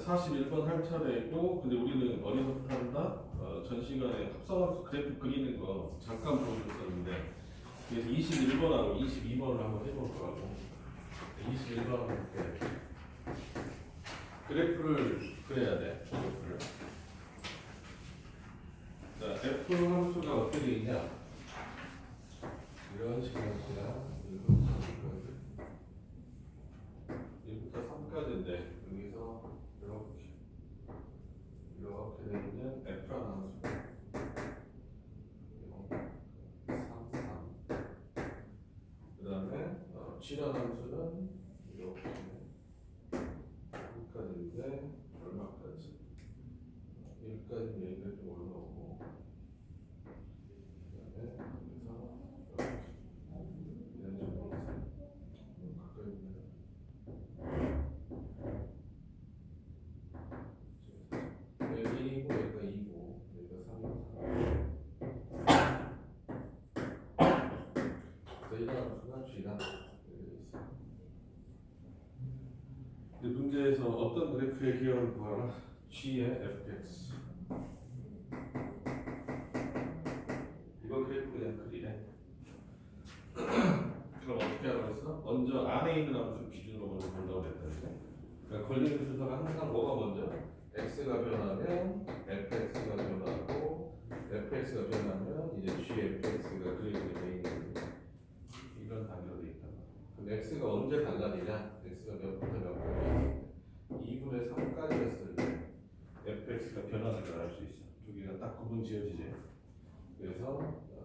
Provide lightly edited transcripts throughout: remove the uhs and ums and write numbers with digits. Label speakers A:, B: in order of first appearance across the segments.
A: 41번 할 차례고, 근데 우리는 어디서부터 한다? 전 시간에 합성함수 그래프 그리는 거 잠깐 보여줬었는데, 그래서 21번하고 22번을 한번 해볼 거라고. 21번 할게. 그래프를 그려야 돼. 그래프를. 자, F 함수가 어떻게 되어 있냐? 이런 식으로 그냥 1부터 3까지인데 여기서 이렇게 되어 있는 F라는 함수 3, 3. 그 다음에 G라는 함수는 이렇게 3까지인데 얼마까지? 1까지는 여기까지 좀 올라오고, 그 다음에 여기서 이런 식으로 가까이 있는 여기가 1이고 여기가 2고 여기가 3이고 3. 그래서 이런 함수가 G다. 근데 문제에서 어떤 그래프의 기억을 구하라? G의 fx. 이거 그래프 그냥 그리래. 그럼 어떻게 하라고 했어? 먼저 안에 있는 함수 기준으로 먼저 본다고 했다는데, 그러니까 걸리는 순서가 항상 뭐가 먼저? x가 변하면 fx가 변하고, fx가 변하면 이제 gfx가 그래프에 돼 있는 이런 단계로 돼 있단 말이야. 그럼 x가 언제 달라지냐? x가 몇부터 몇까지 2분의 3까지 했을 때 fx가 변하는 걸 알 수 있어. 두 개가 딱 구분 지어지지. 그래서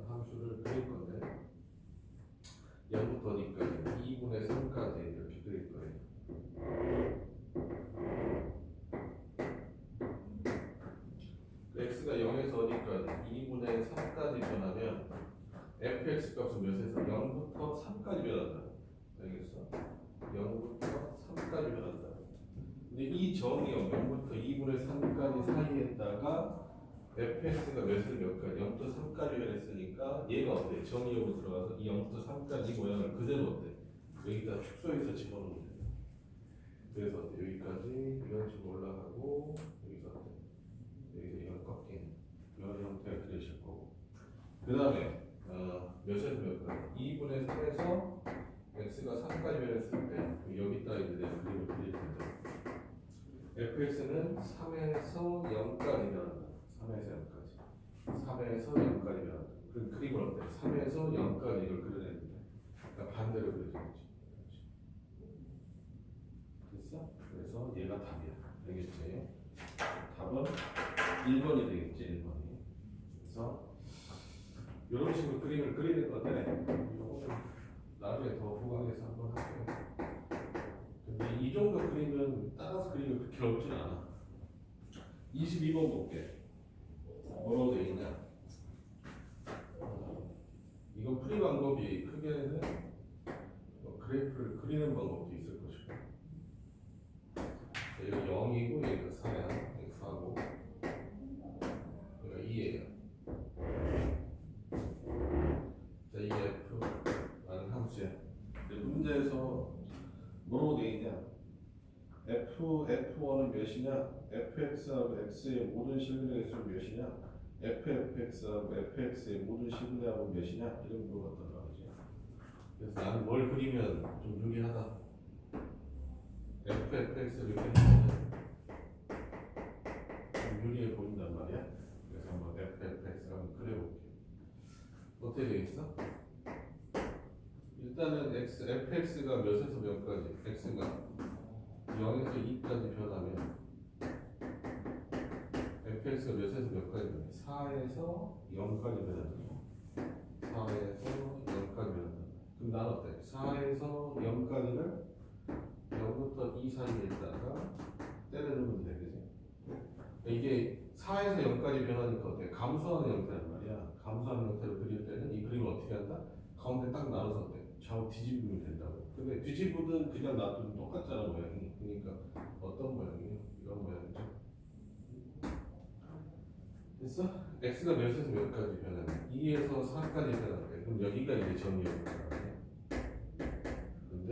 A: 함수를 그릴 건데 0부터 어디까지? 2분의 3까지 이렇게 그릴 거예요. x가 0에서 어디까지? 2분의 3까지 변하면 fx 값은 몇에서? 0부터 3까지 변한다. 알겠어? 0부터 3까지 변한다. 근데 이 정의요, 0부터 2분의 3까지 사이에다가 fx가 몇에서 몇까지? 0부터 3까지 변했으니까 얘가 어때? 정의역으로 들어가서 이 0부터 3까지 모양을 그대로 어때? 여기다 축소해서 집어넣으면 돼. 그래서 어때? 여기까지 이런 식으로 올라가고, 여기서 어때? 여기서 이건 꺾이는 이런 형태가 그려질 거고, 그 다음에 몇에서 몇까지? 2분의 3에서 x가 3까지 변했을 때 여기다 이제 내가 그림을 그릴 텐데, fx는 3에서 0까지 변한다. 3에서 0까지. 3에서 0까지 변한다. 그 그림을 어때? 3에서 0까지 이걸 그려내는데, 그러니까 반대로 그려지는 거지. 됐어? 그래서 얘가 답이야. 알겠지? 답은 1번이 되겠지. 1번이. 그래서 이런 식으로 그림을 그리는 건데, 이거는 나중에 더 보강해서 한번 할게요. 근데 이 정도 그림은 따라서 그리면 그렇게 어렵진 않아. 22번 볼게. 뭐라고 되어 있냐? 이건 풀이 방법이 크게는 그래프를 그리는 방법도 있을 것이고, 여기가 0이고 여기가 4야. x하고 여기가 2예요. 자, 이게 f라는 함수야. 근데 문제에서 뭐라고 되어 있냐? f1은 몇이냐? fx하고 x의 모든 실근의 개수는 몇이냐? fx하고 fx의 모든 실근의 합은 몇이냐? 이런 물어봤단 말이지. 그래서 나는 뭘 그리면 좀 유리하다. fx를 그리면 좀 유리해 보인단 말이야. 그래서 한번 fx를 한번 그려볼게. 어떻게 되겠어? 일단은 fx가 몇에서 몇까지? x가 0에서 2까지 변하면 fx가 몇에서 몇까지 변해? 4에서 0까지 변한다. 4에서 0까지 변한다. 그럼 난 어때? 4에서 0까지를 0부터 2 사이에 있다가 때려주면 돼, 그지? 이게 4에서 0까지 변하니까 어때? 감소하는 형태란 말이야. 감소하는 형태로 그릴 때는 이 그림을 어떻게 한다? 가운데 딱 나눠서 어때? 좌우 뒤집으면 된다고. 근데 뒤집으든 그냥 놔두든 똑같잖아, 모양이. 그러니까 어떤 모양이에요? 이런 모양이죠. 됐어? x가 몇에서 몇까지 변하냐? 2에서 4까지 변하는데, 그럼 여기가 이제 정의역이잖아. 근데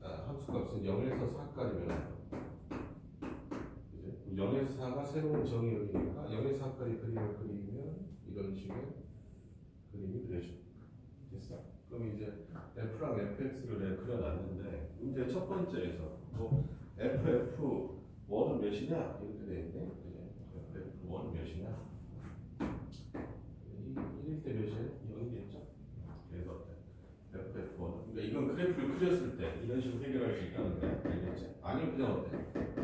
A: 함수 값은 0에서 4까지 변한다. 그죠? 0에서 4가 새로운 정의역이니까 0에서 4까지 그림을 그리면 이런 식의 그림이 그려져. 됐어? 그럼 이제 F랑 FX를 내가 그려놨는데 문제 첫 번째에서 뭐 FF1은 몇이냐? 이렇게 돼 있네. FF1은 몇이냐? 1일 때 몇이에요? 0이겠죠? 그래서 FF1 그러니까 이건 그래프를 그렸을 때 이런 식으로 해결할 수 있다는 거야. 알겠지? 아니면 그냥 어때?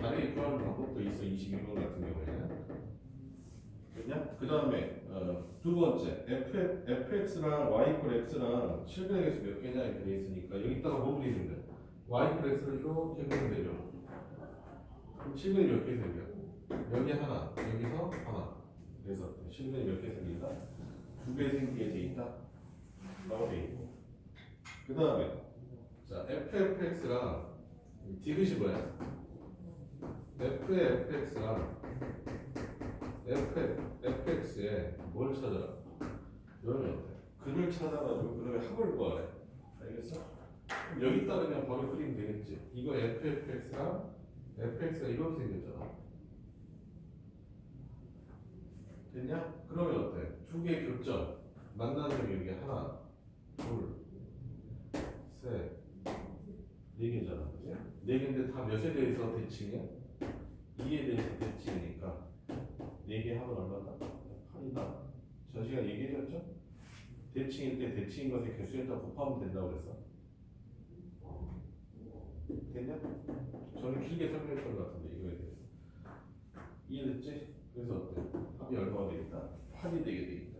A: 다르게 구하는 방법도 있어. 21번 같은 경우에는. 그냥 그 다음에 두 번째 fx랑 y 이퀄 x랑 실근액에서 몇 개냐 이렇게 돼 있으니까 여기다가 뭐 그리면 돼? y 이퀄 x를 이렇게 그리면 되죠. 그럼 실근이 몇 개 생겨? 여기 하나, 여기서 하나. 그래서 실근이 몇 개 생긴다? 2개 생기게 돼 있다. 라고 돼 있고. 그 다음에 자 fx랑 디귿이 뭐야? fx랑 fx에 뭘 찾아라? 그러면 근을 찾아가지고 그러면 합을 구하래. 알겠어? 그럼 여기다가 그냥 바로 그리면 되겠지. 이거 fx랑 fx가 이렇게 생겼잖아. 됐냐? 그러면 어때? 두 개의 교점 만나는 점이 여기 하나, 둘, 셋, 네 개잖아. 그지? 네 개인데 다 몇에 대해서 대칭이야? 2에 대해서 대칭이니까 4개 합은 얼마다? 8이다. 저 시간 얘기해줬죠? 대칭일 때 대칭인 것의 개수에다 곱하면 된다고 그랬어. 됐냐? 저는 길게 설명했던 것 같은데 이거에 대해서 이해됐지? 그래서 어때? 합이 얼마가 되겠다? 8이 되게 되겠다.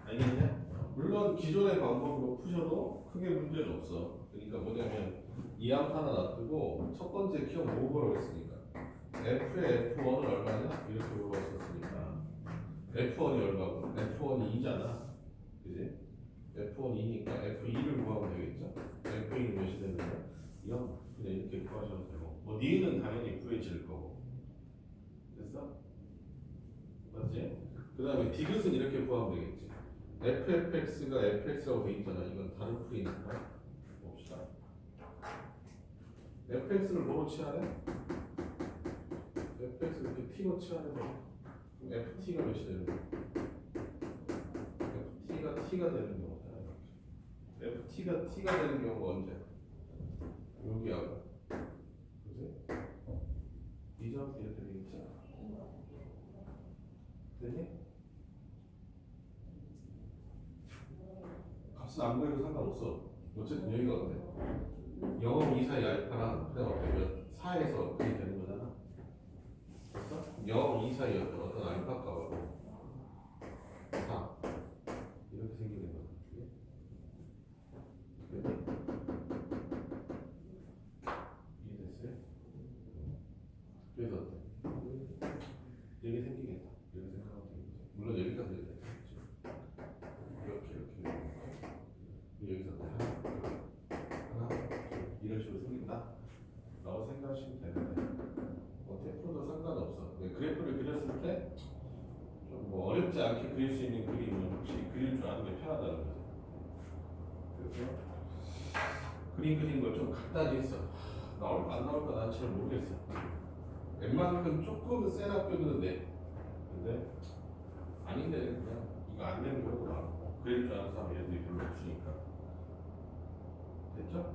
A: 알겠냐? 물론 기존의 방법으로 푸셔도 크게 문제는 없어. 그러니까 뭐냐면 이 함 하나 놔두고 첫 번째 기억 뭐라고 했으니까 F의 F1은 얼마냐? 이렇게 물어봤었으니까 F1이 얼마고? F1이 2잖아. 그지? F1이 2니까 F2를 구하면 되겠죠? F2는 몇이 되는 거야? 0. 그냥 이렇게 구하셔도 되고 뭐 니은 당연히 구해질 거고. 됐어? 맞지? 그 다음에 디귿은 이렇게 구하면 되겠지. FFX가 FX라고 돼 있잖아. 이건 다른 풀이니까 봅시다. FX를 뭐로 치하래? FX를 이렇게 T로 치하래. 그럼 FT가 몇이 되는 거야? FT가 T가 되는 경우다. FT가 T가 되는 경우가 언제? 여기하고 그지? 이 점 이렇게 되겠지? 되니? 값은 안 구해도 상관없어. 어쨌든 여기가 어때? 0, 2 사이 알파랑 그다음 어때? 4에서 그게 되는 거잖아. 됐어? 0, 2 사이 어떤 알파 값하고 4 이렇게 생기는 거야. 이해됐어요? 그래서 어때? 이게 생기겠다. 이렇게 생각하면 되겠지. 물론 여기까지 되겠지. 이렇게 여기서 하나 이런 식으로 생긴다 라고 생각하시면 되는데 어떻게 풀어도 상관없어. 그래프를 그렸을 때 좀 뭐 어렵지 않게 그릴 수 있는 그림을 혹시 그릴 줄 아는 게 편하다는 거지. 그래서 그림 그리는 걸 좀 갖다 있어. 나올까 안 나올까 난 잘 모르겠어. 웬만큼 조금 센 학교들은 돼. 근데 아닌데 그냥 이거 안 되는 경우도 많고 그릴 줄 아는 사람 애들이 별로 없으니까. 됐죠?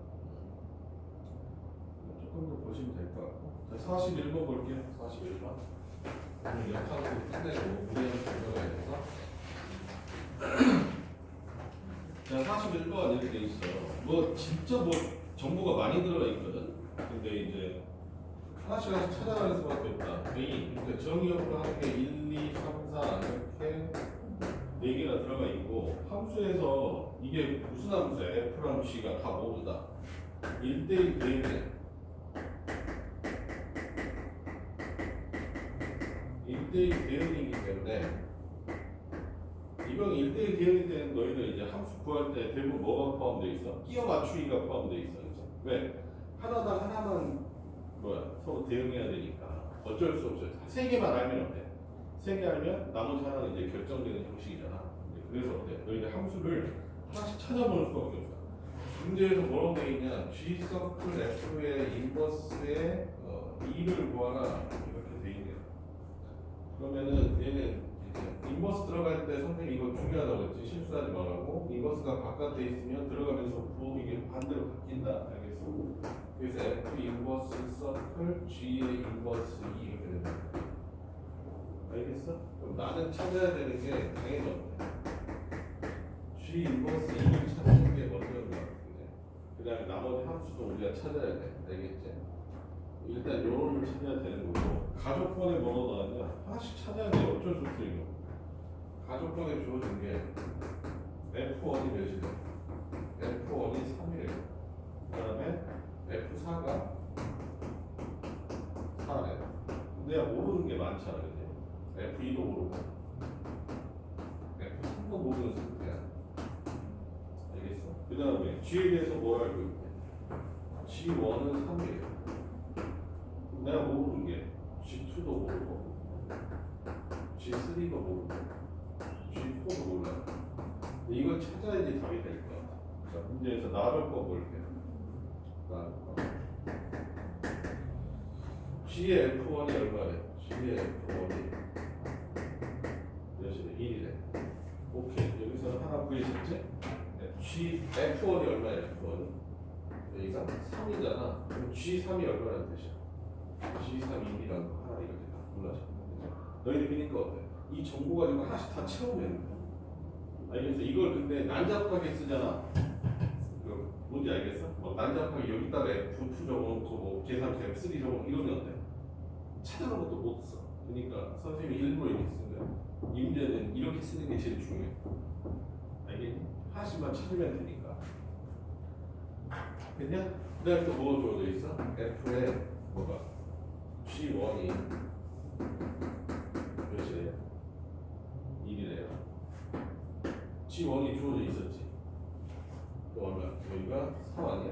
A: 조금 더 보시면 될 것 같고. 자, 41번 볼게요. 41번. 오늘 역학으로 끝내고 무리한 결과가 있어서. 자, 41번 이렇게 돼 있어. 뭐 진짜 뭐 정보가 많이 들어가 있거든. 근데 이제 하나씩 하나씩 찾아가는 수밖에 없다. 그러니까 정의역으로 하는 게 1, 2, 3, 4 이렇게 4개가 들어가 있고 함수에서 이게 무슨 함수야? F랑 G가 다 모르다. 1대1 대응이야. 1대1 대응이기 때문에 이건 1대1 대응이 되는 너희는 이제 함수 구할 때 대부분 뭐가 포함되어 있어? 끼워 맞추기가 포함되어 있어. 그렇죠? 왜? 하나당 하나만 서로 대응해야 되니까 어쩔 수 없어. 3개만 알면 어때? 3개 알면 나머지 하나는 이제 결정되는 형식이잖아. 그래서 어때? 너희들 함수를 하나씩 찾아보는 수밖에 없어. 문제에서 뭐라고 되어 있냐? G 서클 F의 인버스의 2를 구하라 이렇게 돼 있네요. 그러면은 얘는 이제 인버스 들어갈 때 선생님이 이거 중요하다고 했지. 실수하지 말라고. 인버스가 바깥에 있으면 들어가면서 이게 반대로 바뀐다. 알겠어? 그래서 F 인버스 서클 G의 인버스 2 이렇게 된다. 알겠어? 그럼 나는 찾아야 되는 게 당연히 없네. G 인버스 2를 찾는 게 먼저인 것 같은데. 그 다음에 나머지 함수도 우리가 찾아야 돼. 알겠지? 일단 요놈을 찾아야 되는 거고, 가족번에 뭐로 나왔냐? 하나씩 찾아야 돼. 어쩔 수 없어 이거. 가족번에 주어진 게 F1이 몇이래? F1이 3이래. 그 다음에 F4가 4래. 내가 모르는 게 많잖아, 그지? F2도 모르고 F3도 모르는 상태야. 알겠어? 그 다음에 G에 대해서 뭘 알고 있냐? G1은 3이에요. 내가 모르는 게 G2도 모르고 G3도 모르고 G4도 몰라. 이걸 찾아야지 답이 될 거야. 자, 문제에서 나를 거 볼게요. 나를 거. G의 F1이 얼마래? G의 F1이 몇이래? 1이래. 오케이. 여기서 하나 구해졌지? 네. G F1이 얼마야? F1이 여기가 3이잖아. 그럼 G3이 얼마라는 뜻이야? G3 1이라는 거 하나 이렇게 딱 골라줘. 너희들 믿으니까 어때? 이 정보 가지고 하나씩 다 채우면 돼. 알겠어? 이걸 근데 난잡하게 쓰잖아. 뭔지 알겠어? 뭐 난잡하게 여기다가 F2 적어놓고 뭐 계산 F3 적어놓고 이러면 어때? 찾아놓은 것도 못 써. 그러니까 선생님이 일부러 이렇게 쓴 거야. 이 문제는 이렇게 쓰는 게 제일 중요해. 알겠니? 하나씩만 찾으면 되니까. 됐냐? 그 다음에 또 뭐가 주어져 있어? F에 뭐가? G1이 몇이래요? 1이래요. G1이 주어져 있었지. 또 얼마? 여기가 3 아니야?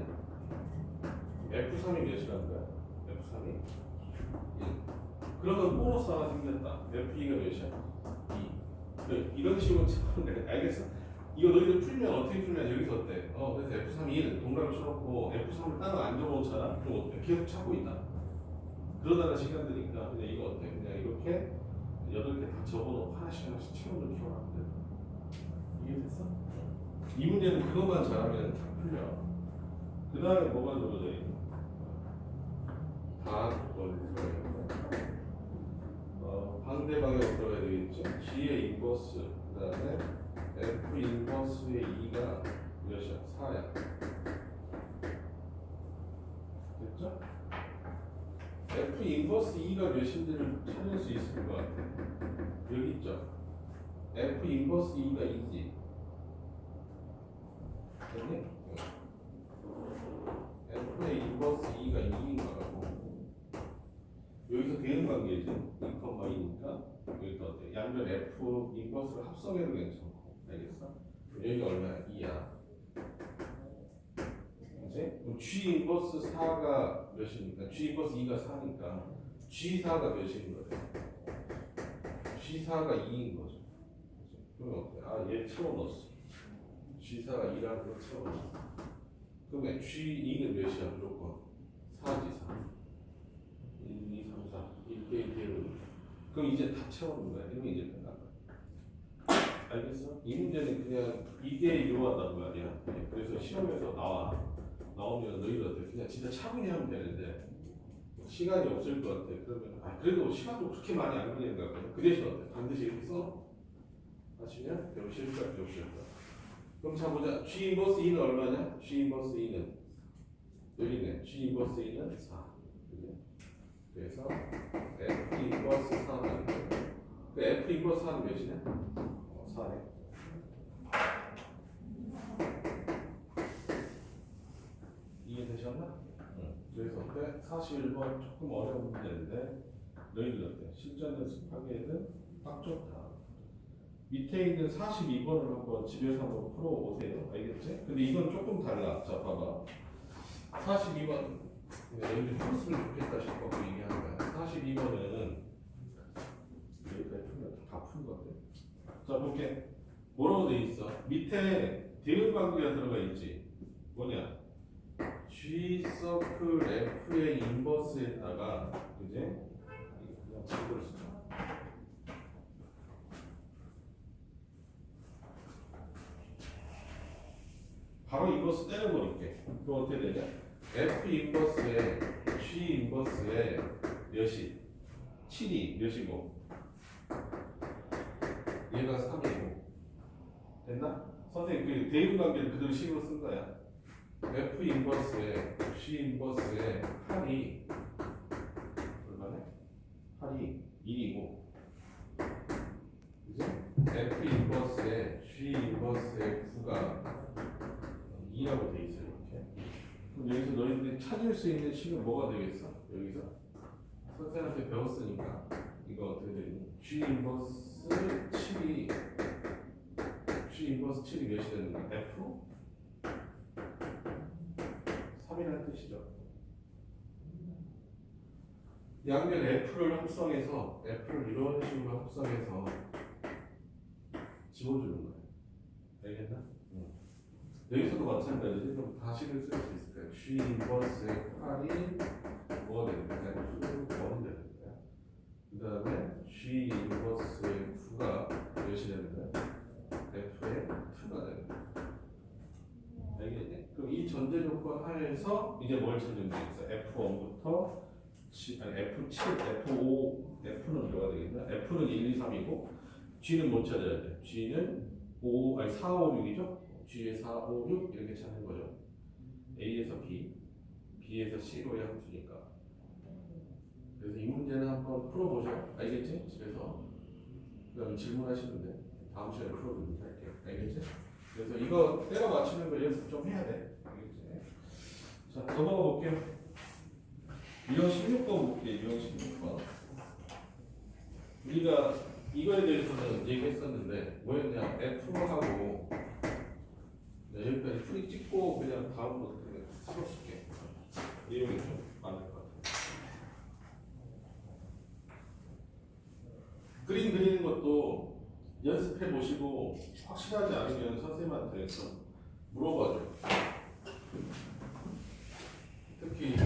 A: F3이 몇이라는 거야? F3이 1. 그러면 보너스 하나 생겼다. F2가 몇이야? 2. 이런 식으로 찾으면 알겠어? 이거 너희들 풀면 어떻게 풀면 여기서 어때? 그래서 F3이 1 동그라미 쳐놓고 F3을 따로 안 적어놓잖아? 그럼 어때? 계속 찾고 있다. 그러다가 시간 드니까 그냥 이거 어때? 그냥 이렇게 8개 다 적어놓고 하나씩 채워놓고 키워놔면 돼. 이해됐어? 이 문제는 그것만 잘하면 다 풀려. 그 다음에 뭐가 적어져 있니? 다 방대방향으로 들어가야 되겠죠? G의 인버스, 그 다음에 F 인버스의 2가 몇이야? 4야. 됐죠? F 인버스 2가 몇인지를 찾을 수 있을 것 같아. 여기 있죠? F 인버스 2가 2지. 됐니? F의 인버스 2가 2인 거라고. 여기서 대응 관계지. 2,2니까 여기서 어때? 양변 F 인버스를 합성해도 괜찮고. 알겠어? 여기가 얼마야? 2야. 그치? 그럼 G 인버스 4가 몇이니까? G 인버스 2가 4니까 G4가 몇인 거예요? G4가 2인 거죠. 그러면 어때? 얘 채워넣었어. G4가 2라는 걸 채워넣었어. 그러면 G2는 몇이야? 무조건 4지 4. 1, 2, 3, 4. 1대 1대로. 그럼 이제 다 채워놓은 거야. 이러면 이제 끝난 거야. 알겠어? 이 문제는 그냥 이게 요하단 말이야. 그래서 시험에서 나오면 너희들 어때? 그냥 진짜 차분히 하면 되는데 시간이 없을 것 같아. 그러면 그래도 시간도 그렇게 많이 안 걸리는 것 같거든. 그 대신 어때? 반드시 이렇게 써 하시면 배우실 거야. 그럼 자 보자. G 인버스 2는 얼마냐? G 인버스 2는 여기 있네. G 인버스 2는 4. 그지? 그래서 F 인버스 4는 그 F 인버스 4는 몇이냐? 4네. 이해되셨나? 응. 그래서 어때? 41번 조금 어려운 문제인데 너희들 어때? 실전 연습하기에는 딱 좋다. 밑에 있는 42번을 한번 집에서 한번 풀어보세요. 알겠지? 근데 이건 조금 달라. 자, 봐봐. 42번. 여기 풀었으면 좋겠다 싶어서 얘기하는 거야. 42번은 여기까지 풀면 다 푼 것 같아. 자, 볼게. 뭐라고 돼 있어? 밑에 대응 관계가 들어가 있지. 뭐냐? G 서클 F의 인버스에다가 이제 그냥 친구를 쓰자. 바로 인버스 때려버릴게. 그럼 어떻게 되냐? F 인버스에 G 인버스에 몇이? 7이 몇이고 얘가 3이고 됐나? 선생님 그 대응관계를 그대로 식으로 쓴 거야. F 인버스에 G 인버스에 8이 얼마네? 8이 1이고 그지? F 인버스에 G 인버스에 9가 2라고 돼 있어요. 이렇게. 그럼 여기서 너희들이 찾을 수 있는 식은 뭐가 되겠어? 여기서 선생님한테 배웠으니까 이거 어떻게 되니? G 인버스 7이 G 인버스 7이 몇이 되는 거야? F? 3이라는 뜻이죠. 양면 F를 합성해서 F를 이런 식으로 합성해서 지워주는 거예요. 알겠나? 여기서도 마찬가지지. 그럼 다시를 쓸 수 있을 거야. G 인버스의 8이 뭐가 되는 거야? 1은 되는 거야. 그 다음에 G 인버스의 9가 몇이 되는 거야? F의 2가 되는 거야. 알겠니? 그럼 이 전제 조건 하에서 이제 뭘 찾으면 되겠어? F1부터 F7, F5, F는 뭐가 되겠냐? F는 1, 2, 3이고 G는 못 찾아야 돼. G는 4, 5, 6이죠? G에 4, 5, 6 이렇게 찾는 거죠. A에서 B, B에서 C로의 함수니까. 그래서 이 문제는 한번 풀어보죠. 알겠지? 집에서. 그 다음에 질문하시면 돼. 다음 시간에 풀어보도록 할게요. 알겠지? 그래서 이거 때려 맞추는 거 연습 좀 해야 돼. 알겠지? 자, 넘어가 볼게요. 유형 16번 볼게요. 유형 16번. 우리가 이거에 대해서는 얘기했었는데 뭐였냐? F하고 여기까지 풀이 찍고 그냥 다음부터 그냥 풀어줄게. 내용이 좀 많을 것 같아. 그림 그리는 것도 연습해 보시고 확실하지 않으면 선생님한테 물어봐줘. 특히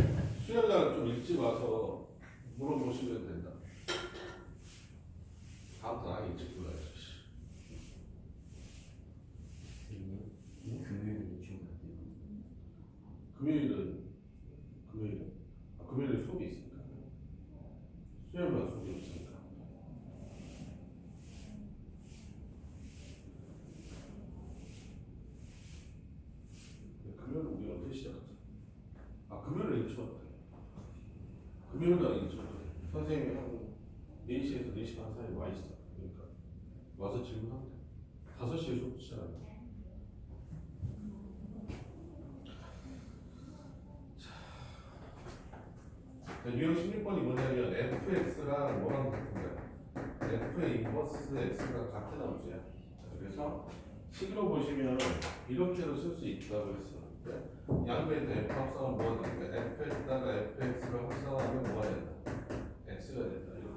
A: 수요일날 좀 일찍 와서 물어보시면 된다. 다음 달 아예 일찍 불러야지. 금요일은 수업이 있으니까. 수요일만 수업이 있으니까. 금요일은 우리 언제 시작하지? 금요일은 일찍 왔다. 금요일은 일찍 왔다. 선생님이 한 4시에서 4시 반 사이에 와 있어. 그러니까 와서 질문하면 돼. 5시에 수업 시작하니까. 유형 16번이 뭐냐면 fx랑 뭐랑 같은 거야? f의 인버스 x가 같은 함수야. 그래서 식으로 보시면 이렇게도 쓸 수 있다고 했었는데 양변에서 f 합성은 뭐가 되는 거야? f에다가 fx를 합성하면 뭐가 된다? x가 된다. 이렇게.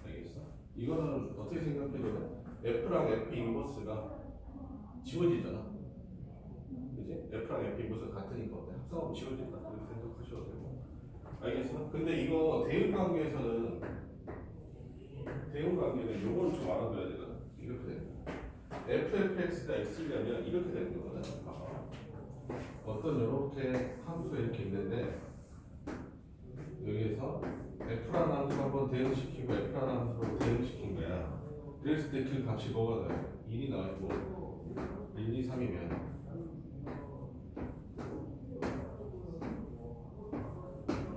A: 알겠어? 이거는 어떻게 생각해도 f랑 f 인버스가 지워지잖아. 그지? f랑 f 인버스가 같으니까 합성하면 지워진다. 그렇게 생각하셔도 되고. 알겠어? 근데 이거 대응관계에서는 대응관계는 요거를 좀 알아둬야 되거든. 이렇게 되는 거야. fx가 x냐면 이렇게 되는 거거든. 어떤 이렇게 함수가 이렇게 있는데 여기에서 f라는 함수 한번 대응시키고 f라는 함수로 대응시킨 거야. 그랬을 때 그 값이 뭐가 나요? 1이 나와있고 1, 2, 3이면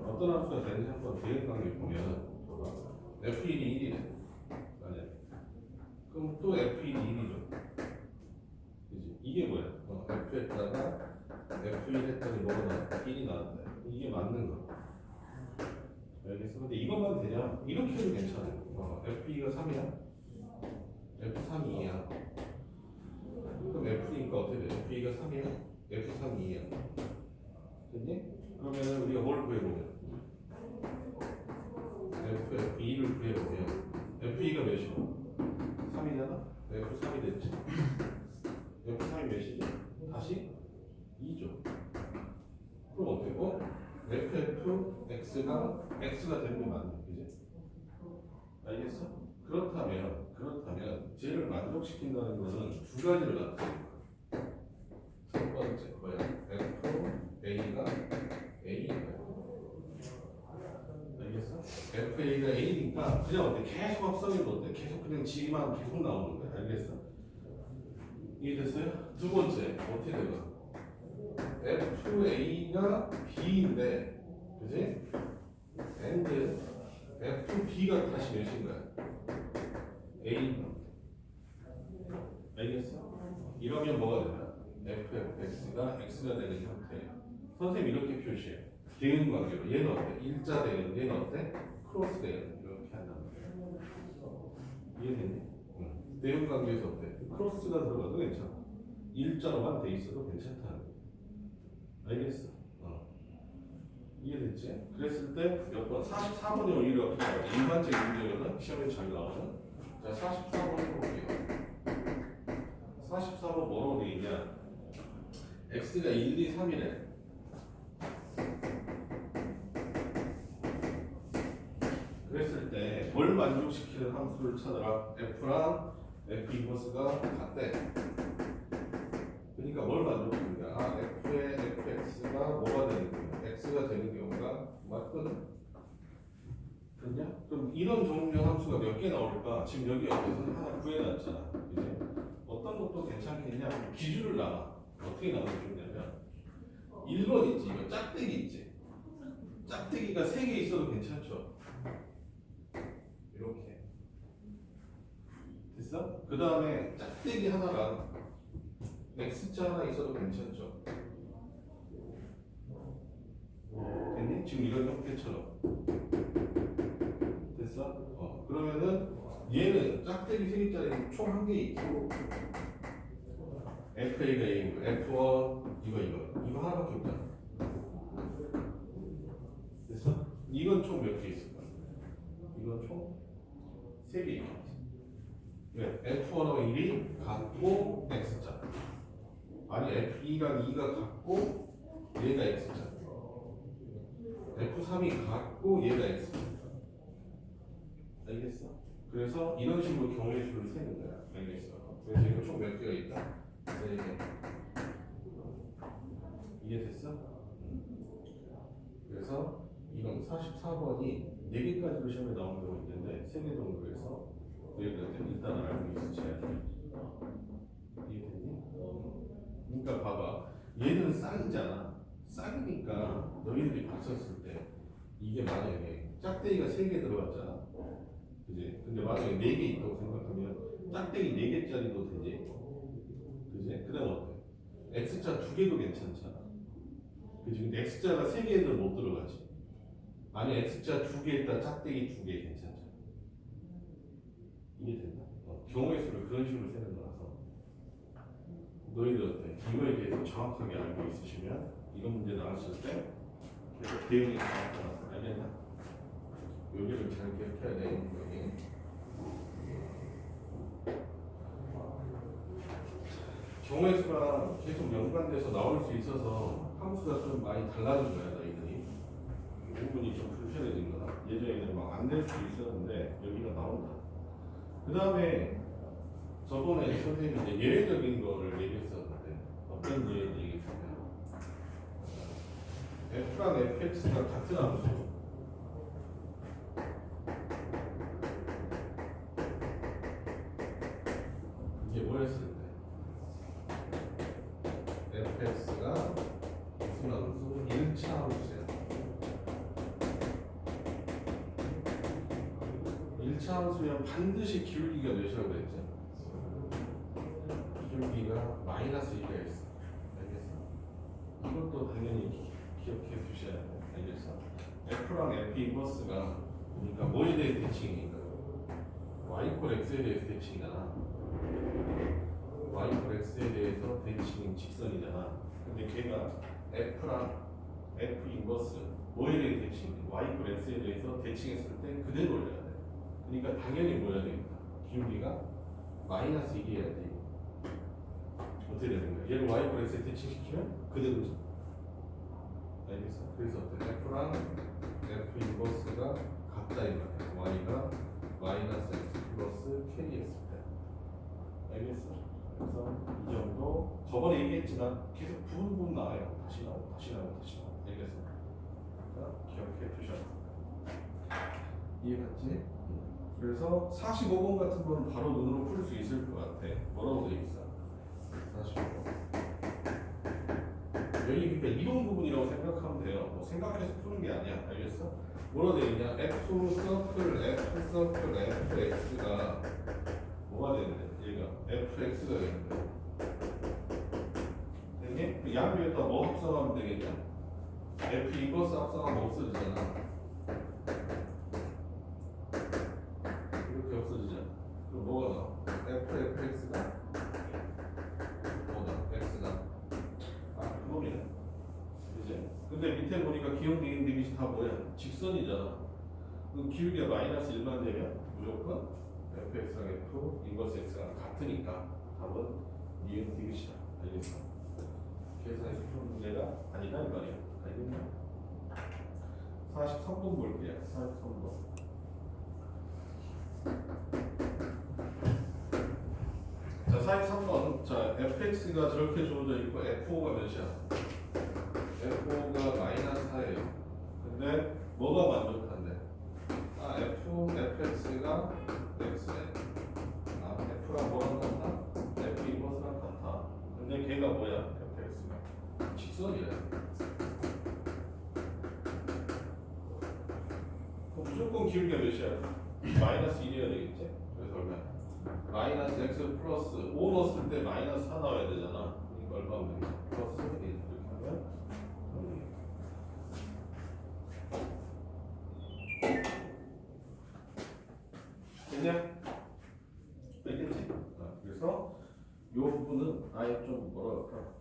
A: 어떤 함수가 되는지 한번 대응관계 보면 f1이 1이네. 만약에 그럼 또 f1이 1이죠. 그치? 이게 뭐야? f에다가 f1 했더니 뭐가 나와? 1이 나왔다. 이게 맞는 거. 알겠어? 근데 이것만 되냐? 이렇게 해도 괜찮아요. f2가 3이야? f3이 2야. 그럼 f니까 어떻게 돼? f2가 3이야? f3이 2야. 됐니? 그러면 우리가 뭘 구해보면 F2를 구해보면 F2가 몇이고? 3이잖아? F3이 됐지? F3이 몇이지? 다시 2죠. 그럼 어떻게? FFX가 되는 게 맞네, 그지? 알겠어? 그렇다면 쟤를 만족시킨다는 거는 두 가지를 나타내는 거야. 첫 번째 뭐야? FA가 A인가요? 알겠어? FA가 A니까 그냥 어때? 계속 합성해도 어때? 계속 그냥 G만 계속 나오는 거야. 알겠어? 이해됐어요? 두 번째 어떻게 되나? FA가 B인데, 그지? and FB가 다시 몇인 거야? A. 알겠어? 이러면 뭐가 되나? FFX가 X가 되는 형태. 선생님 이렇게 표시해. 대응 관계로 얘는 어때? 일자 대응, 얘는 어때? 크로스 대응 이렇게 한단 말이야. 이해됐니? 응. 대응 관계에서 어때? 크로스가 들어가도 괜찮아. 일자로만 돼 있어도 괜찮다는 거야. 알겠어? 이해됐지? 그랬을 때 몇 번? 44번이 오히려 일반적인 문제거든? 시험에 잘 나오는. 자, 44번 해볼게요. 44번 뭐라고 돼 있냐? x가 1, 2, 3이래. 그랬을 때 뭘 만족시키는 함수를 찾아라. f랑 f 인버스가 같대. 그러니까 뭘 만족시키는가? 아, f의 fx가 뭐가 되는 거야? x가 되는 경우가 맞거든? 그냐? 그럼 이런 종류의 함수가 몇 개 나올까? 지금 여기 옆에서는 하나 구해놨잖아. 그지? 어떤 것도 괜찮겠냐? 기준을 나눠. 어떻게 나눠주냐면 1번 있지, 이거 짝대기 있지. 짝대기가 3개 있어도 괜찮죠. 이렇게 됐어? 그 다음에 짝대기 하나랑 x자 하나 있어도 괜찮죠. 됐니? 지금 이런 형태처럼 됐어? 그러면은 얘는 짝대기 3개짜리 총 1개 있고 FA가 A고 F1 이거 하나밖에 없잖아. 됐어? 이건 총 몇 개 있을 거야? 이건 총 3개 있겠지. 왜? F1하고 1이 같고 X자. 아니 F2랑 2가 같고 얘가 X자. F3이 같고 얘가 X자. 알겠어? 그래서 이런 식으로 경우의 수를 세는 거야. 알겠어? 그래서 이거 총 몇 개가 있다? 3개. 이해됐어? 그래서 이건 44번이 4개까지도 시험에 나오는 경우 있는데 3개 정도 해서 너희들한테 일단 알고 있어야 돼. 이해됐니? 그러니까 봐봐. 얘는 쌍이잖아. 쌍이니까 너희들이 봤었을 때 이게 만약에 짝대기가 3개 들어갔잖아. 그지? 근데 만약에 4개 있다고 생각하면 짝대기 4개짜리도 되지. 그지? 그 다음 어때? X자 2개도 괜찮잖아. 그지? 근데 X자가 3개는 못 들어가지. 아니 X자 2개에다 짝대기 2개 괜찮잖아. 이해된다? 경우의 수를 그런 식으로 세는 거라서 너희들 어때? 이거에 대해서 정확하게 알고 있으시면 이런 문제 나왔을 때 계속 대응이 나왔다. 알겠나? 여기를 잘 기억해야 돼. 여기. 경우의 수가 계속 연관돼서 나올 수 있어서 함수가 좀 많이 달라진 거야, 너희들이. 부분이 좀 불편해진 거다. 예전에는 막 안 될 수도 있었는데 여기가 나온다. 그 다음에 저번에 선생님이 이제 예외적인 거를 얘기했었는데 어떤 예외 얘기했었나요? f랑 fx가 같은 함수. 이게 뭐였을 때? fx가 무슨 함수? 1차 함수야. 1차 함수면 반드시 기울기가 몇이라고 그랬죠? 기울기가 마이너스 2가 있어. 알겠어? 이것도 당연히 기억해 주셔야 돼. 알겠어? F랑 F 인버스가 그러니까 뭐에 대해 대칭이니까 Y 콜 X에 대해서 대칭이잖아. Y 콜 X에 대해서 대칭인 직선이잖아. 근데 걔가 F랑 F 인버스 뭐에 대해 대칭? Y 콜 X에 대해서 대칭했을 때 그대로 올려야 돼. 그러니까 당연히 뭐야 되겠다. 기울기가 마이너스 1이어야 돼. 어떻게 되는 거야? 얘를 Y 콜 X에 대칭시키면 그대로지. 알겠어? 그래서 어때? F랑 F 인버스가 같다 이 말이야. Y가 마이너스 X 플러스 K였을 때. 알겠어? 그래서 이 정도 저번에 얘기했지만 계속 부분 나와요. 다시 나오고 다시 나오고 다시 나오고. 알겠어? 그러니까 기억해 두셔. 이해갔지? 그래서 45번 같은 거는 바로 눈으로 풀 수 있을 것 같아. 뭐라고 돼 있어? 45번. 여기 그러니까 이동 부분이라고 생각하면 돼요. 뭐 생각해서 푸는 게 아니야. 알겠어? 뭐라고 돼 있냐? F 서클 FX가 뭐가 되는데? 얘가 FX가 되는데. 되게 그 양변에다 뭐 합성하면 되겠냐? F 인버스 합성하면 없어지잖아. 이렇게 없어지잖아. 그럼 뭐가 나와? FX가 뭐다? X가 그놈이네. 그지? 근데 밑에 보니까 기억 니은 리밋이 다 뭐야? 직선이잖아. 그럼 기울기가 마이너스 1만 되면 무조건 fx랑 f 인버스 x가 같으니까 답은 니은 디귿이다. 알겠어? 계산해서 푸는 문제가 아니다 이 말이야. 알겠냐? 43번 볼게요. 43번. 자, 43번. 자, fx가 저렇게 주어져 있고 f5가 몇이야? f5가 마이너스 4예요. 근데 뭐가 만족한데? fx가 x네. f랑 뭐랑 같아? f 인버스랑 같아. 근데 걔가 뭐야? fx가 직선이래. 그럼 무조건 기울기가 몇이야? 마이너스 1이어야 되겠지? 그래서 얼마야? 마이너스 x 플러스 5 넣었을 때 마이너스 4 나와야 되잖아. 그러니까 얼마면 되겠어? 플러스 1 이렇게 하면 됐냐? 됐겠지? 그래서 이 부분은 아예 좀 뭐라 그럴까?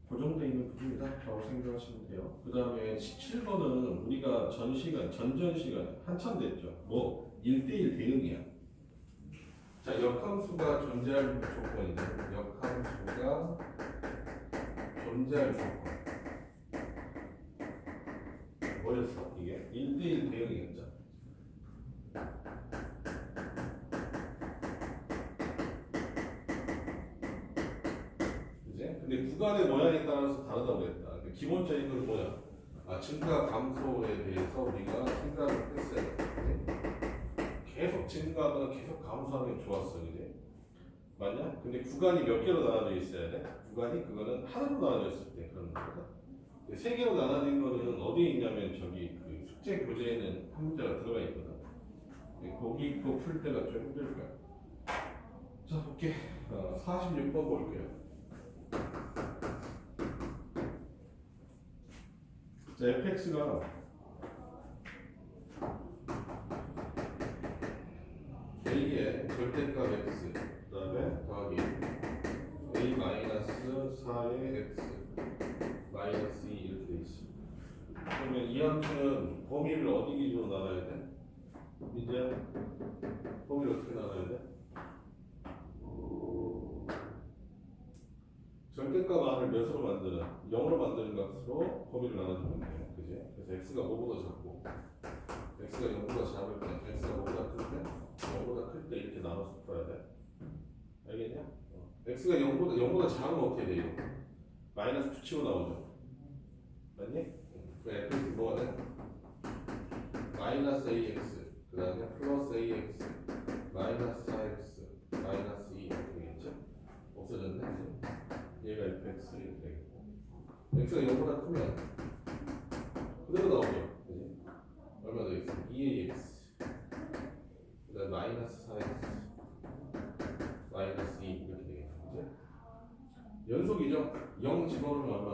A: 고정되어 있는 부분이다 라고 생각하시면 돼요. 그 다음에 17번은 우리가 전전 시간 한참 됐죠. 뭐 1대1 대응이야. 자, 역함수가 존재할 조건이죠. 역함수가 존재할 조건. 뭐였어? 이게 1대1 대응이었죠. 그지? 근데 구간의 모양에 따라서 다르다고 했다. 그러니까 기본적인 건 뭐야? 증가 감소에 대해서 우리가 생각을 했어야 돼. 계속 증가하거나 계속 감소하는 게 좋았어, 그지? 맞냐? 근데 구간이 몇 개로 나눠져 있어야 돼? 구간이 그거는 하나로 나눠져 있을 때 그런 거거든. 세 개로 나눠진 거는 어디에 있냐면 저기 그 숙제 교재에는 한 문제가 들어가 있거든. 거기 그거 풀 때가 좀 힘들 거야. 자, 볼게. 46번 볼게요. 자, fx가 a의 절대값 x 그 다음에 더하기 a 마이너스 4의 x 마이너스 2 이렇게 돼 있어. 그러면 이 함수는 범위를 어디 기준으로 나눠야 돼? 이제 범위를 어떻게 나눠야 돼? 절대값 안을 몇으로 만드는? 0으로 만드는 값으로 범위를 나눠주면 돼. 그지? 그래서 x가 5보다 작고 x가 0보다 작을 때 x가 5보다 클 때 0보다 클 때 이렇게 나눠서 풀어야 돼. 알겠냐? x가 0보다 작으면 어떻게 돼? 이거? 마이너스 붙이고 나오죠. 맞니? 그 fx 뭐가 돼? 마이너스 ax 그 다음에 플러스 ax 마이너스 4x 마이너스 2 이렇게 되겠죠? 없어졌네. 얘가 fx 이렇게 되겠고 x가 0보다 크면 그대로 나오죠. 그지? 얼마 되겠어? 2ax 그 다음에 마이너스 4x 마이너스 2 이렇게 되겠죠. 그지? 연속이죠? 0 집어넣으면 얼마?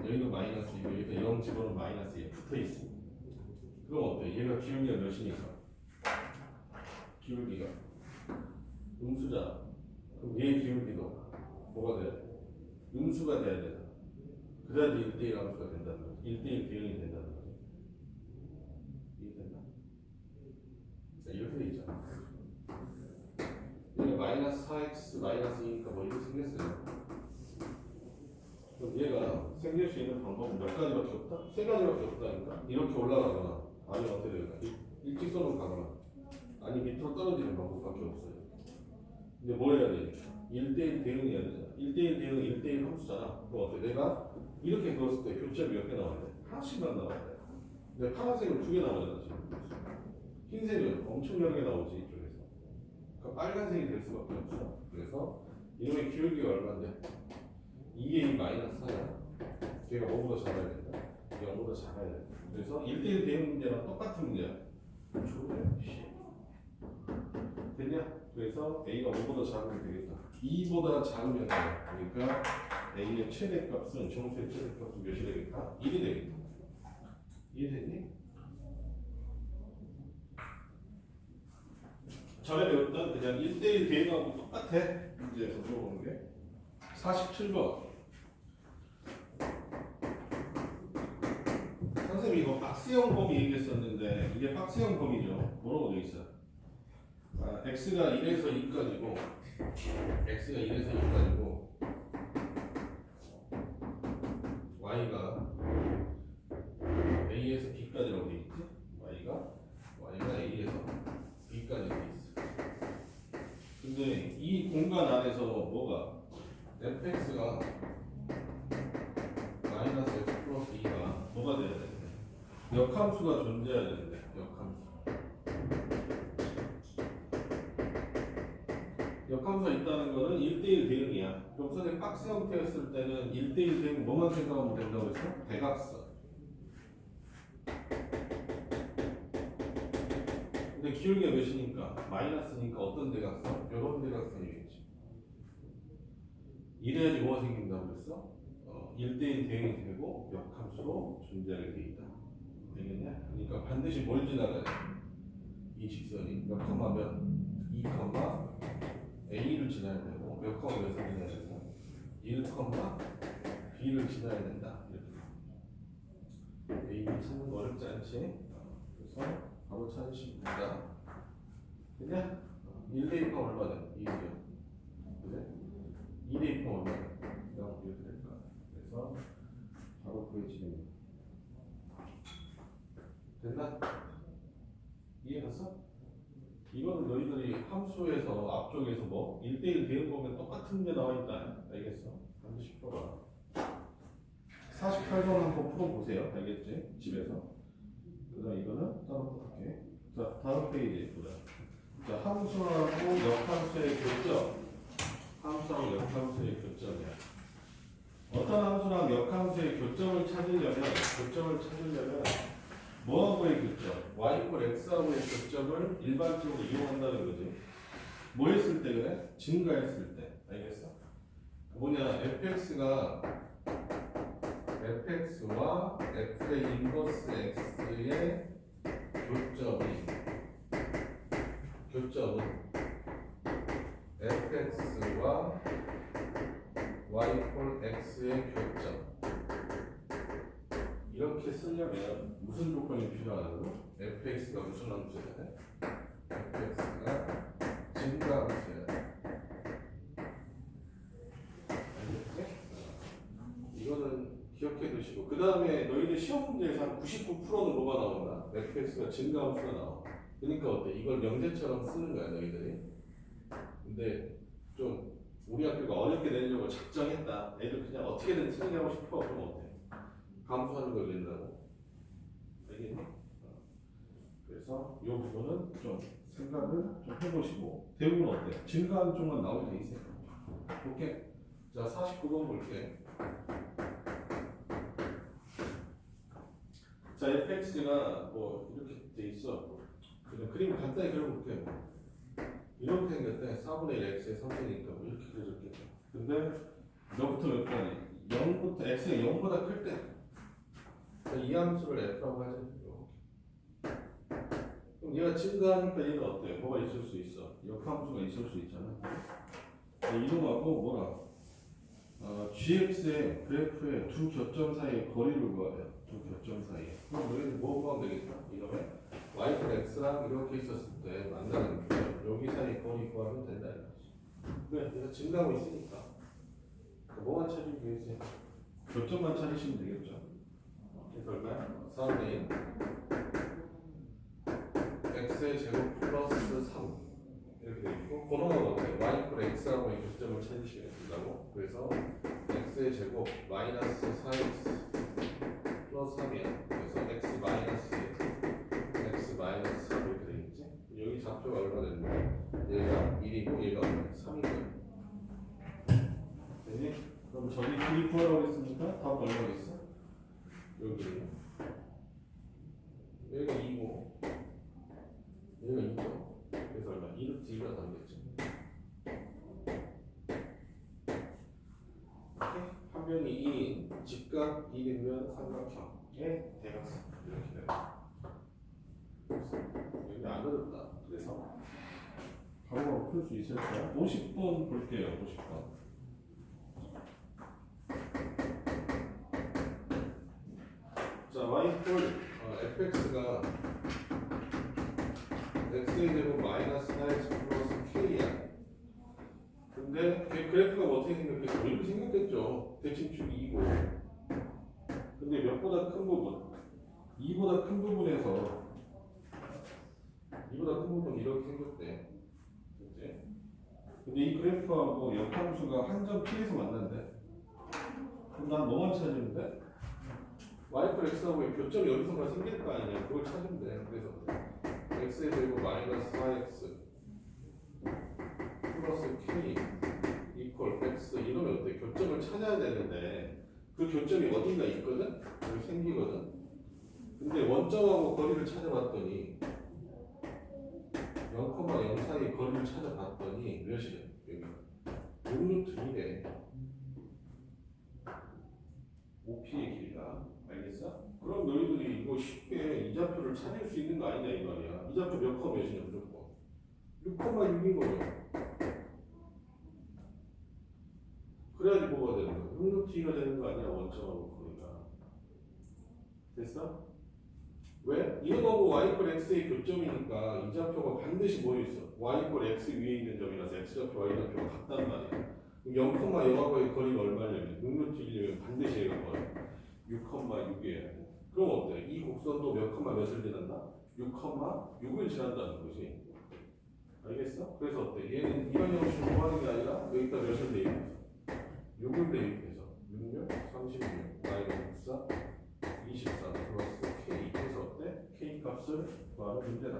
A: 여기가 마이너스 2고 여기가 0 집어넣으면 마이너스 2 붙어있어. 그럼 어때? 얘가 기울기가 몇이니까? 기울기가 음수잖아. 그럼 얘 기울기도 뭐가 돼야 돼? 음수가 돼야 되잖아. 그래야지 1대1 함수가 된다는 거지. 1대1 대응이 된다는 거지. 이해됐나? 자, 이렇게 돼 있잖아. 얘가 마이너스 4x 마이너스 2니까 뭐 이렇게 생겼어요. 그럼 얘가 생길 수 있는 방법은 몇 가지밖에 없다? 세 가지밖에 없다니까. 이렇게 올라가거나 아니면 어떻게 될까? 일직선으로 가거나 아니 밑으로 떨어지는 방법밖에 없어요. 근데 뭘 해야 되니까? 1대1 대응해야 되잖아. 1대1 대응 1대1 함수잖아. 그럼 어때? 내가 이렇게 그었을 때 교점이 몇 개 나와야 돼? 하나씩만 나와야 돼. 근데 파란색은 2개 나오잖아 지금. 흰색은 엄청 여러 개 나오지 이쪽에서. 그러니까 빨간색이 될 수밖에 없어. 그래서 이놈의 기울기가 얼마인데? 2a 마이너스 4야. 걔가 뭐보다 작아야 된다. 0보다 작아야 돼. 그래서 1대1 대응 문제랑 똑같은 문제야. 좋네. 됐냐? 그래서 a가 5보다 작으면 되겠다. 2보다 작으면 돼. 그러니까 a의 최대값은 정수의 최대값은 몇이 되겠다? 1이 되겠다. 이해됐니? 전에 배웠던 그냥 1대1 대응하고 똑같아. 문제에서 물어보는 게 47번. 선생님이 이거 박스형 범위 얘기했었는데 이게 박스형 범위죠. 뭐라고 되어 있어? x가 1에서 2까지고 x가 1에서 2까지고 y가 a에서 b까지라고 되어 있지? y가 a에서 b까지 되어 있어. 근데 이 공간 안에서 뭐가 fx가 마이너스 x 플러스 2가 뭐가 돼야 되는데? 역함수가 존재해야 되는데 역함수. 역함수가 있다는 거는 1대1 대응이야. 그럼 선생님 박스 형태였을 때는 1대1 대응 뭐만 생각하면 된다고 했어? 대각선. 근데 기울기가 몇이니까? 마이너스니까 어떤 대각선? 이런 대각선이겠지. 이래야지 뭐가 생긴다고 그랬어? 1대1 대응이 되고 역함수로 존재하게 돼 있다. 되겠냐? 그러니까 반드시 뭘 지나가야 돼? 이 직선이 몇 컴마면 2 컴마 A를 지나야 되고 몇 컴마 몇을 지나야 된다? 1 컴마 B를 지나야 된다. 이렇게 A를 찾는 거 어렵지 않지? 그래서 바로 찾으시면 된다. 그냥 1대 2컴 얼마냐? 2죠. 그래? 2대 2컴 얼마냐? 0 이렇게 될까? 그래서 바로 구해지는 됐나? 이해갔어? 이거는 너희들이 함수에서 앞쪽에서 뭐 1대1 대응 보면 똑같은 게 나와 있다. 알겠어? 반드시 풀어봐. 48번 한번 풀어보세요. 알겠지? 집에서. 그 다음 이거는 따로 할게. 자, 다음 페이지 보자. 자, 함수하고 역함수의 교점. 함수하고 역함수의 교점이야. 어떤 함수랑 역함수의 교점을 찾으려면 뭐하고의 교점? y x하고의 교점을 일반적으로 이용한다는 거지. 뭐 했을 때 그래? 증가했을 때. 알겠어? 뭐냐? fx와 f의 인버스 x의 교점은 fx와 y x의 교점. 이렇게 쓰려면 무슨 조건이 필요하다고? fx가 무슨 함수여야 돼? fx가 증가함수여야 돼. 알겠지? 이거는 기억해 두시고 그 다음에 너희들 시험 문제에서 한 99%는 뭐가 나온다? fx가 증가함수가 나와. 그러니까 어때? 이걸 명제처럼 쓰는 거야 너희들이. 근데 좀 우리 학교가 어렵게 내려고 작정했다. 애들 그냥 어떻게든 틀리게 하고 싶어. 그럼 어때? 감수하는 걸 낸다고. 알겠니? 그래서 이 부분은 좀 생각을 좀 해보시고 대부분 어때? 증가하는 쪽만 나오게 돼 있어요. 오케이? 자 49번 볼게. 자 fx가 뭐 이렇게 돼 있어. 그냥 그림 간단히 그려볼게. 이렇게 생겼대. 4분의 1 x의 3세니까 뭐 이렇게 그려졌겠죠. 근데 몇부터 몇까지? 0부터 x가 0보다 클 때. 이 함수를 f라고 하죠. 그럼 얘가 증가하니까 얘는 어때? 뭐가 있을 수 있어? 역함수가 있을 수 있잖아. 이놈하고 뭐라? gx의 그래프의 두 교점 사이의 거리를 구하래요. 두 교점 사이에. 그럼 너희는 뭐 구하면 되겠다? 이놈에 y는 x랑 이렇게 있었을 때 만나는 교점 여기 사이 거리 구하면 된다 이거지. 왜? 얘가 증가하고 있으니까. 뭐만 찾으면 되겠어요?
B: 교점만 찾으시면 되겠죠.
A: 그래서 얼마야? 4분의 1 x의 제곱 플러스 3 이렇게 돼 있고 번호가 어때? y 이퀄 x하고의 교점을 찾으시면 된다고. 그래서 x의 제곱 마이너스 4x 플러스 3이야. 그래서 x 마이너스 3 이렇게 되겠지? 여기 좌표가 얼마 되는데 얘가 1이고 얘가 얼마야? 3이고요.
B: 네. 그럼 저기 b 구하라고 했으니까 답 얼마 있어?
A: 여기 얘가 2고 얘가 2죠. 그래서 얼마? 2루트 2가 나오겠지. 화면이 2인 직각 1이면 삼각형의 대각선 이렇게 돼요. 여기 안 어렵다. 그래서
B: 바로 풀 수 있을까요? 50번 볼게요. 50번.
A: 자 y 이퀄 fx가 x의 제곱 마이너스 4x 플러스 k야. 근데 그래프가 어떻게 생겼겠어? 이렇게 생겼겠죠. 대칭축이 2고. 근데 몇보다 큰 부분, 2보다 큰 부분에서 2보다 큰 부분 이렇게 생겼대. 그치? 근데 이 그래프하고 역함수가 한 점 P에서 만난대. 그럼 난 뭐만 찾으면 돼? y 이퀄 x하고 교점이 여기서만 생길 거 아니냐. 그걸 찾으면 돼. 그래서 x의 제곱 마이너스 4x 플러스 k 이퀄 x 이러면 어때? 교점을 찾아야 되는데 그 교점이 어딘가 있거든? 여기 생기거든? 근데 원점하고 거리를 찾아봤더니 0,0 사이 거리를 찾아봤더니 몇이래? 여기 6루트 2래. OP의 길이가 알겠어? 그럼 너희들이 이거 쉽게 이좌표를 찾을 수 있는 거 아니냐 이 말이야. 이좌표 몇 컴 몇이냐 무조건 6,6인 거죠. 그래야지 뭐가 되는 거야? 6루트 2가 되는 거 아니야 원점하고 거리가. 됐어? 왜? 이거하고 y 이퀄 x의 교점이니까 이 좌표가 반드시 뭐 있어? y 이퀄 x 위에 있는 점이라서 x 좌표, y 좌표가 같단 말이야. 0,0하고의 거리가 얼마냐면 6루트 1이면 반드시 얘가 뭐야? 6,6이어야 돼. 그럼 어때? 이 곡선도 몇 컴마 몇을 지난다? 6,6을 지난다는 거지. 알겠어? 그래서 어때? 얘는 이런 형식으로 구하는 게 아니라 여기다 몇을 대입해서 6을 대입해서 6몇 36 마이너스 64 24 플러스 k 그래서 어때? k 값을 구하는 문제다.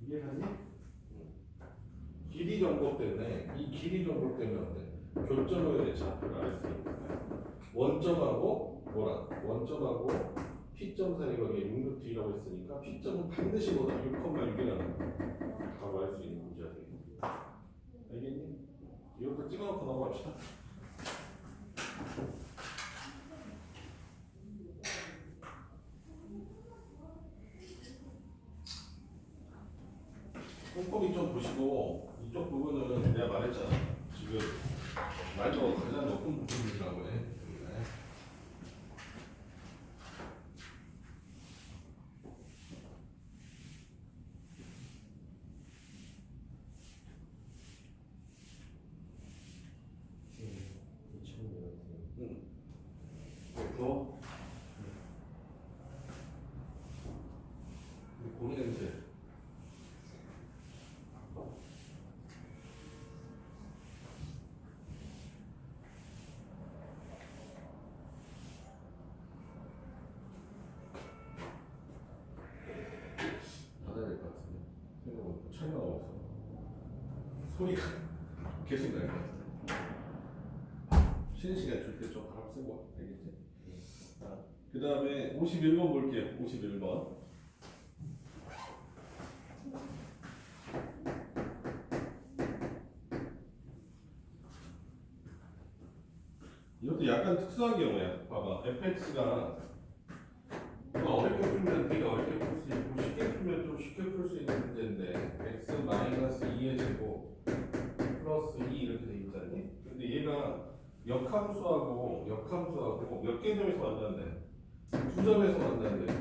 A: 이해하니? 길이 정보 때문에 이 길이 정보 때문에 어때? 교점의 좌표를 알 수 있는 거야. 원점하고 뭐라? 원점하고 P점 사이 거리에 6루트라고 했으니까 P점은 반드시 뭐다? 6,6이라는 거 바로 알 수 있는 문제가 되겠다. 알겠니? 이것도 찍어놓고 넘어갑시다. 꼼꼼히 좀 보시고 이쪽 부분은 내가 말했잖아. 지금 말도 가장 높은 부분이라고 해. 더 고리 냄새. 받아야 될 것 같은데. 생각보다 촬영하고 있어. 소리가 계속 날 것 같아. 쉬는 시간 줄 때 좀 바람 쐬고 알겠지? 그 다음에 51번 볼게요. 51번. 이것도 약간 특수한 경우야. 봐봐. fx가 어렵게 풀면 되게 어렵게 풀 수 있고 쉽게 풀면 좀 쉽게 풀 수 있는 문제인데 x 마이너스 2의 제곱 플러스 2 이렇게 돼 있잖니? 근데 얘가 역함수하고 몇 개 점에서 만난대? 두 점에서 만난대.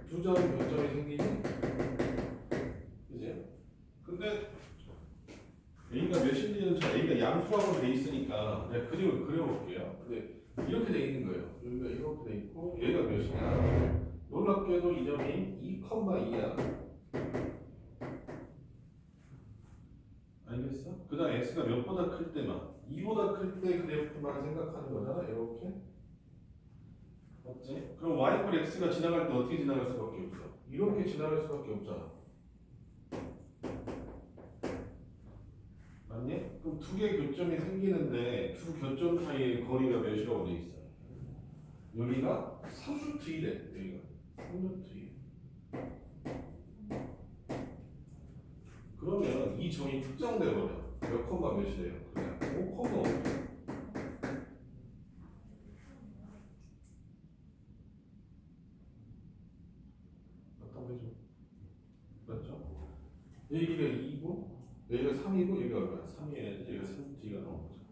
A: 두 점 교점이 생기지? 그지? 근데 A가 몇인지는 저 A가 양수하고 돼 있으니까 그냥 그림을 그려볼게요. 근데 이렇게 돼 있는 거예요. 여기가 이렇게 돼 있고 얘가 몇이냐? 놀랍게도 이 점이 2,2야. 알겠어? 그 다음 x가 몇보다 클 때만 2보다 클 때 그래프만 생각하는 거잖아. 이렇게 맞지? 그럼 y 콜 x가 지나갈 때 어떻게 지나갈 수밖에 없어? 이렇게 지나갈 수밖에 없잖아. 맞니? 그럼 두 개의 교점이 생기는데 두 교점 사이의 거리가 몇이라고 돼 있어? 여기가 3루트이래. 여기가 3루트이. 그러면 이 점이 특정돼 버려. 몇 콤마 몇이래요? 그냥 5,5. 갖다 해줘. 맞죠? 여기가 2고 여기가 3이고 여기가 얼마야? 3이어야지. 여기가 3T가 나오는 거죠.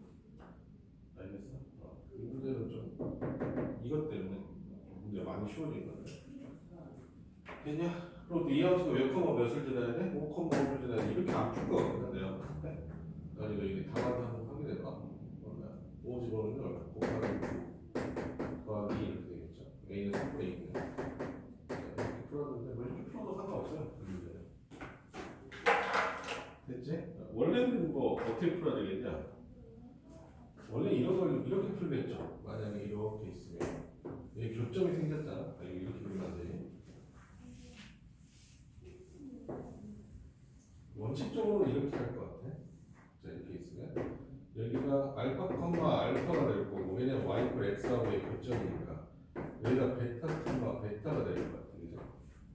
A: 알겠어? 이 문제는 좀 이것 때문에 문제가 많이 쉬워진 건데. 됐냐? 그럼 이 함수가 몇 콤마 몇을 지나야 돼? 5,5를 지나야 돼. 이렇게 안 풀 거거든 내가 봤을 때. 아니 너 이게 답안을 한번 확인해봐. 55는 얼마? 곱하기 9 더하기 이렇게 되겠죠. A는 3분의 2네. 이렇게 풀었는데 뭐 이렇게 풀어도 상관없어요. 그 문제는. 됐지? 원래는 뭐 어떻게 풀어야 되겠냐? 원래 이런 걸 이렇게 풀겠죠. 만약에 이렇게 있으면 여기 교점이 생겼잖아. 여기 이렇게 풀면 안 되지. 원칙적으로는 이렇게 할 것 같아. 자 이렇게 있으면 여기가 알파 컴마 알파가 될 거고 왜냐면 y 콜 x하고의 교점이니까 여기가 베타 컴마 베타가 될 것 같아. 그죠?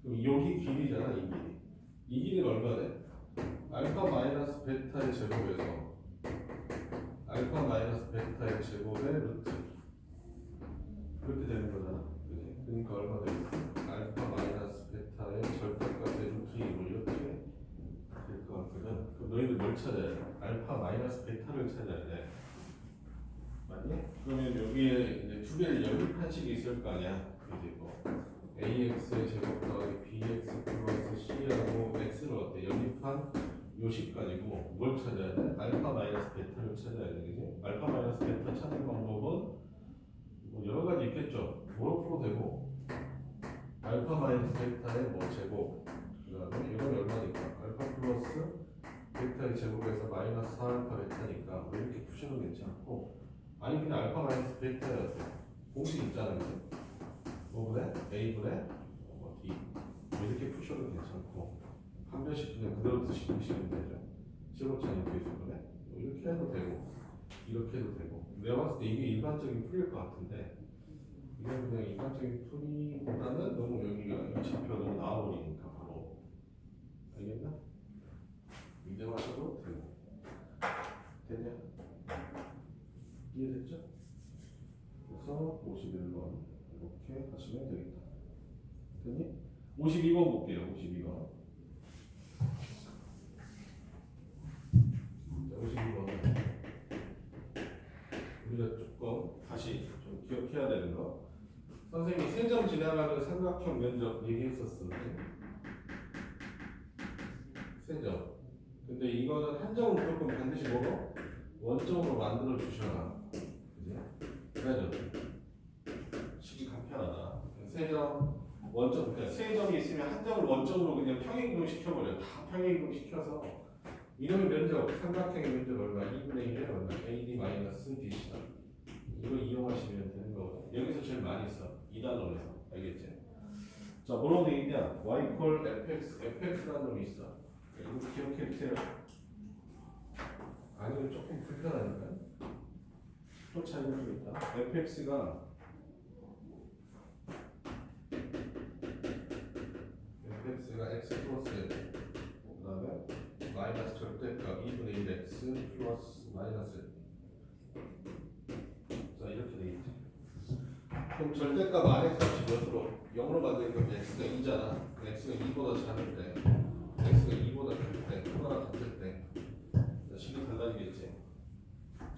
A: 그럼 여기 길이잖아. 이 길이. 이 길이가 얼마 돼? 알파 마이너스 베타의 제곱에서 알파 마이너스 베타의 제곱의 루트 그렇게 되는 거잖아. 그지? 그러니까 얼마 돼? 알파 마이너스 베타의 절대값의 루트 2로 이렇게 될 것 같거든. 그럼 너희들 뭘 찾아야 돼? 알파 마이너스 베타를 찾아야 돼. 맞니? 그러면 여기에 이제 두 개를 연립한 식이 있을 거 아니야. 이제 뭐 ax의 제곱 더하기 bx 플러스 c하고 x를 어때? 연립한 요식까지고 뭘 찾아야 돼? 알파 마이너스 베타를 찾아야 돼. 그지? 알파 마이너스 베타 찾는 방법은 뭐 여러 가지 있겠죠. 뭐로 풀어도 되고 알파 마이너스 베타의 뭐 제곱 그 다음에 이건 얼마니까 알파 플러스 베타의 제곱에서 마이너스 4알파 베타니까 뭐 이렇게 푸시는 괜찮고 아니 그냥 알파 마이너스 베타였대. 공식 있잖아. 그지? 뭐분의 a분의 뭐 d 뭐 이렇게 푸셔도 괜찮고 한 변씩 그냥 그대로 드시면 되죠. 15차이 이렇게 해주면 뭐 이렇게 해도 되고 이렇게 해도 되고 내가 봤을 때 이게 일반적인 풀일 것 같은데 이건 그냥 일반적인 풀이보다는 너무 여기가 이 차표가 너무 나와버리니까 바로 알겠나? 이제 와서도 되고 되냐? 이해됐죠? 그래서 51번 이렇게 하시면 되겠다. 됐니? 52번 볼게요. 52번. 52번은 우리가 조금 다시 좀 기억해야 되는 거. 선생님이 세 점 지나가는 삼각형 면적 얘기했었어. 세 점. 근데 이거는 한 점은 무조건 반드시 뭐로? 원점으로 만들어 주셔라. 그지? 그래야죠. 식이 간편하다. 세 점, 원점, 그러니까 세 점이 있으면 한 점을 원점으로 그냥 평행이동 시켜버려. 다 평행이동 시켜서 이놈의 면적, 삼각형의 면적 얼마? 2분의 1에 얼마? AD-BC다. 이거 이용하시면 되는 거거든. 여기서 제일 많이 써. 2단원에서. 알겠지? 자, 뭐라고 돼 있냐? y 콜 fx, fx라는 놈이 있어. 이거 기억해 주세요. 아니면 조금 불편하니까. 또 차이가 좀 있다. fx가 x 플러스 1. 그 다음에 마이너스 절대값 2분의 1 x 플러스 마이너스 1. 자 이렇게 되겠지. 그럼 절대값 안에 값이 몇으로? 0으로 만드니까 x가 2잖아. x가 2보다 작을 때 x가 2보다 클 때 크거나 같을 때 식이 달라지겠지.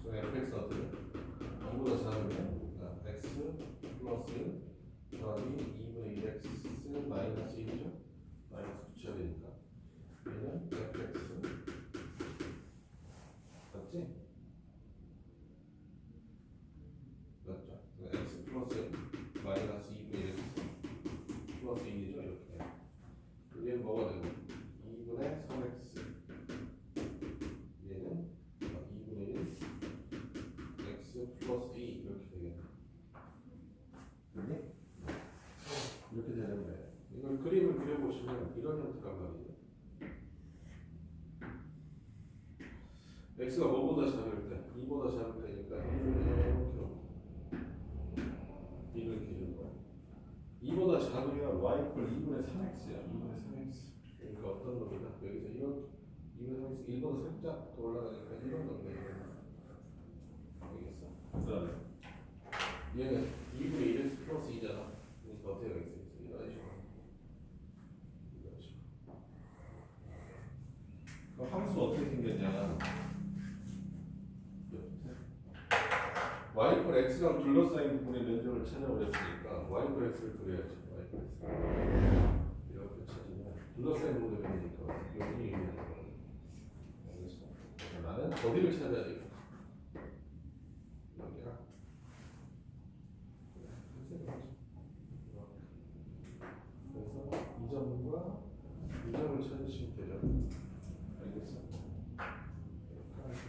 A: 그럼 fx 어떻게? 2보다 작으면 x 플러스 1 더하기 2분의 1 x 마이너스 1이죠. 마이너스 붙여야 되니까 얘는 fx x가 뭐보다 작을 때? 2보다 작을 때니까 1을 이렇게 2를 기준으로 2보다 작으면 y 이퀄 2분의 3x야. 2분의 3x. 그러니까 어떤 놈이다? 여기서 이런 2분의 3x 1보다 살짝 더 올라가니까 이런 놈이다. 알겠어? 그 다음에 얘는 2분의 1x 플러스 2잖아. 그러니까 어떻게 하겠어? 이런 식으로. 이런 식으로. 그럼 함수는 어떻게 생겼냐? y 이퀄 x랑 둘러싸인 부분의 면적을 찾아버렸으니까 y 이퀄 x를 그려야지. y 이퀄 x 이렇게 찾으면 둘러싸인 부분의 면적이니까 여기 의미하는 거거든. 알겠어? 나는 어디를 찾아야 돼? 여기야. 그래서 이 점과 이 점을 찾으시면 되죠. 알겠어? 이렇게 하면 되지.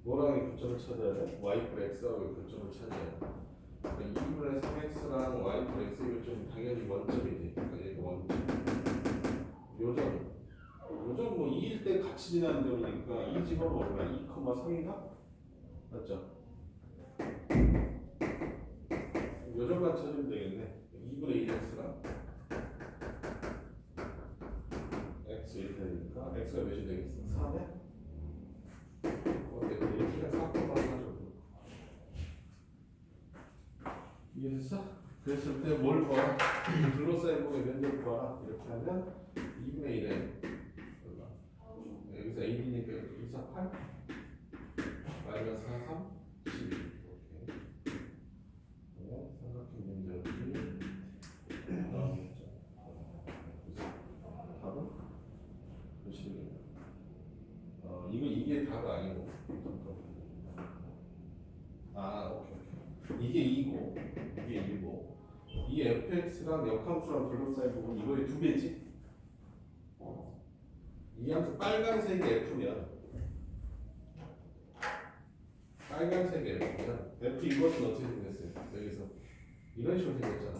A: 뭐랑 교점을 찾아야 돼? y 이퀄 x하고 교점을 찾아야 돼. 그러니까 2분의 3x랑 y 이퀄 x의 교점이 당연히 원점이지. 그러니까 얘가 원점. 요점 뭐 2일 때 같이 지나는 점이니까 이 집어는 얼마야? 2,3인가? 맞죠? 요점만 찾으면 되겠네. 2분의 1x랑 x 이렇게 되니까 x가 몇이 되겠어? 4네? 이렇게 4,4 하죠. 이해됐어? 그랬을 때 뭘 봐? 둘러싸인 부분의 면적을 봐. 이렇게 하면 2분의 1에 여기서 AB니까 2, 4, 8 마이너스 4, 3, 12 이렇게 삼각형 면적이 답은? 몇이겠냐? 이게 답 아니고 오케이. 이게 2고 이게 1고 이 fx랑 역함수랑 둘러싸인 부분 이거의 2배지? 이 함수 빨간색이 f면 f 이것은 어떻게 생겼어요? 여기서 이런 식으로 생겼잖아.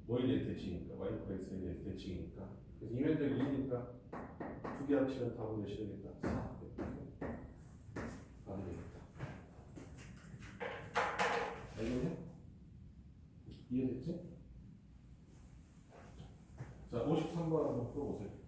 A: 뭐에 대해 대칭이니까 y 이퀄 x에 대해 대칭이니까 그래서 이 면적이 2니까 두 개 합치면 답은 몇이 되겠다? 4 답이 되겠다. 알겠냐? 이해됐지? 자 53번 한번 풀어보세요.